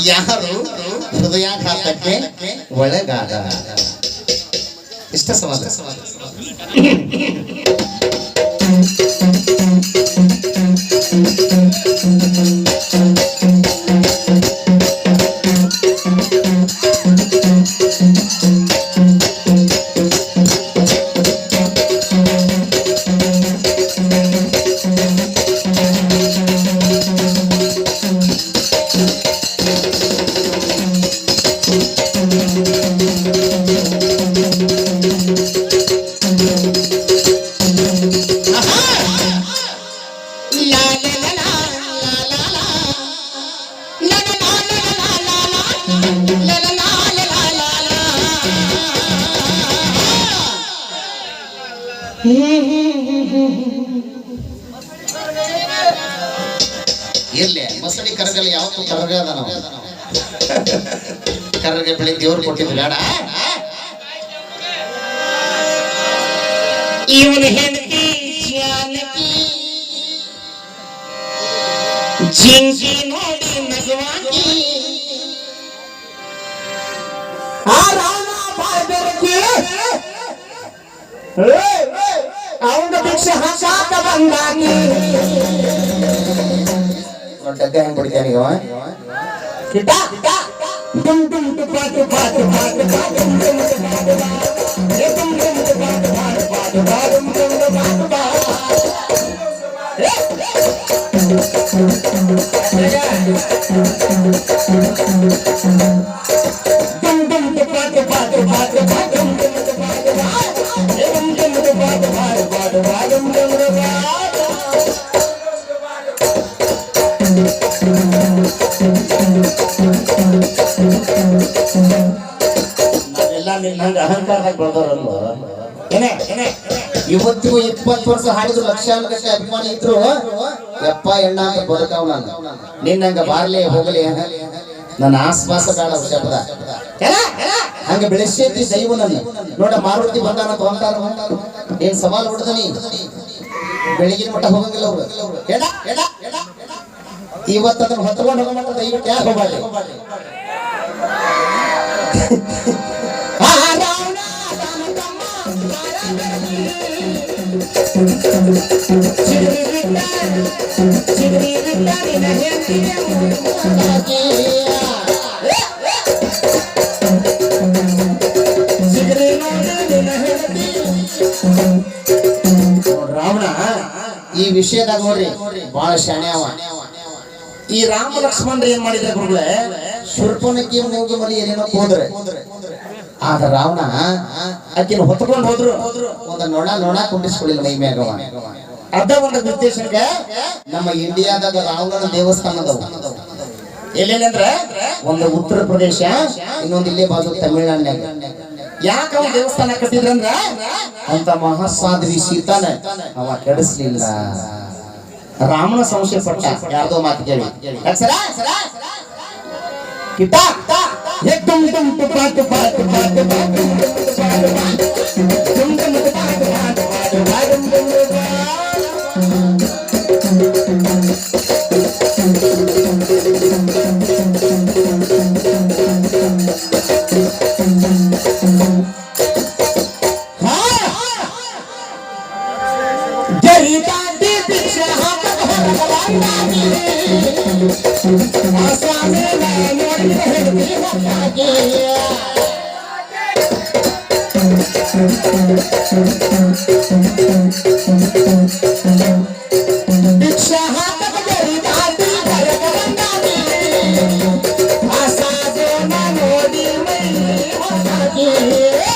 ಯಾರು ಹೃದಯಾಘಾತಕ್ಕೆ ಒಳಗಾದ. ಇಷ್ಟ ಸವಾಲ. ಇರ್ಲಿ ಮಸಡಿ ಕರಗಲ್ಲ, ಯಾವತ್ತು ಕರಗ ಅದ ನಾವು ಕರಗ ಬೆಳಿ ದೇವ್ರು ಕೊಟ್ಟಿದ್ದು ಬೇಡ. ಇವನು ಹೆಂಡತಿ ಜಾನಕಿ ಜಿಂಜಿ ನೋಡಿ ನಗವಾಕಿ ಆ ರಾಮ ಬಾಯ್ದರಕಿ ಅವನ ಭಿಕ್ಷೆ ಹಾಕಾಕ ಬಂದಾಕಿ. ಡಗ್ಗೆ ಹೆಂಗ್ ಬಿಡ್ತಾನೆ ಈಗ ಕಿಟ ಡುಮ್ ಡುಮ್ ಪಾಟ್ ಪಾಟ್ ಪಾಟ್ ಪಾಟ್ ಡುಮ್ ಡುಮ್ ಪಾಟ್ ಏ ಡುಮ್ ಡುಮ್ ಪಾಟ್ ಪಾಟ್ ಪಾಟ್ ಡುಮ್ ಡುಮ್ ಪಾಟ್ ಪಾಟ್ ಡುಮ್ ಡುಮ್ ಪಾಟ್ ಪಾಟ್ ಪಾಟ್ ಪಾಟ್ ಡುಮ್ ಡುಮ್ ಪಾಟ್ ಪಾಟ್ ಏ ಡುಮ್ ಡುಮ್ ಪಾಟ್ ಪಾಟ್ ಪಾಟ್ ಪಾಟ್ ಡುಮ್ ಡುಮ್ ಪಾಟ್. ನಾವೆಲ್ಲ ನಿನ್ನಂಗ ಅಹಂಕಾರದಾಗ ಬೆಳೆದವರಲ್ವ ಏನೇ ಇವತ್ತಿಗೂ 20 ವರ್ಷ ಹಾಡಿದ್ರು ಲಕ್ಷಾನುಗಟ್ಟಲೆ ಅಭಿಮಾನಿ ಇದ್ರು ಯಪ್ಪ ಎಣ್ಣ ಅಂತ ಬದುಕವ್ ನಾನು. ನಿನ್ನಂಗ ಬಾರ್ಲೆ ಹೋಗಲಿ ನನ್ನ ಆಸ್ಪಾಸ ಬೇಡ ಶಬ್ದ ಹಂಗ ಬೆಳೆಸೈತಿ ದೈವ ನನ್ನ ನೋಡ. ಮಾರುತಿ ಬಂದಾನ ತಗೊಂತಾರ ಏನ್ ಸವಾಲ್ ಹೊಡೆದನಿ ಬೆಳಿಗಿನ ಮಟ್ಟ ಹೋಗಂಗಿಲ್ಲ ಅವ್ರು. ಇವತ್ತು ಅದನ್ನ ಹೊತ್ಕೊಂಡು ಹೋಗೋ ಮಟ್ಟ ದಯವಿಟ್ಟು ಯಾಕೆ ಹೋಗ್ಬಾರ್ದು. ರಾವಣ ಈ ವಿಷಯದಾಗ ನೋಡ್ರಿ ಬಹಳ ಶಾಣ್ಯಾವ. ಈ ರಾಮ ಲಕ್ಷ್ಮಣರು ಏನ್ ಮಾಡಿದ್ರೆ ಗುರುಗಳೇ, ಶೂರ್ಪನಖಿ ಮೂಗು ಮರಿ ಏನೇನೋ ಹೋದ್ರೆ ಆಗ ರಾವಣ ಆಕಿನ ಹೊತ್ಕೊಂಡು ಹೋದ್ರು. ಒಂದು ನೊಣ ಕುಂಡಿಸ್ಕೊಳ್ಳಿಲ್ಲ ಮೈ ಮ್ಯಾಗವ. ಅರ್ಧ ಒಂದು ನಿರ್ದೇಶನಕ್ಕೆ ನಮ್ಮ ಇಂಡಿಯಾದಾಗ ರಾವಣನ ದೇವಸ್ಥಾನ ಅದಾವ. ಎಲ್ಲೇನಂದ್ರೆ ಒಂದು ಉತ್ತರ ಪ್ರದೇಶ, ಇನ್ನೊಂದು ಇಲ್ಲೇ ಬಾಜು ತಮಿಳುನಾಡಿನಾಗ. ಯಾಕೆ ಅವ ದೇವಸ್ಥಾನ ಕಟ್ಟಿದ್ರಂದ್ರ ಅಂತ ಮಹಾಸಾಧ್ವಿ ಸೀತಾನ ಅವ ಕೆಡಿಸ್ಲಿಲ್ಲ. ರಾಮನ ಸಂಶಯ ಪಟ್ಟ ಯಾರ್ದೋ ಮಾತು ಕೇಳಿ ಕಿಟ एकदम तुम पाट पाट पाट पाट तुम पाट पाट पाट Yeah.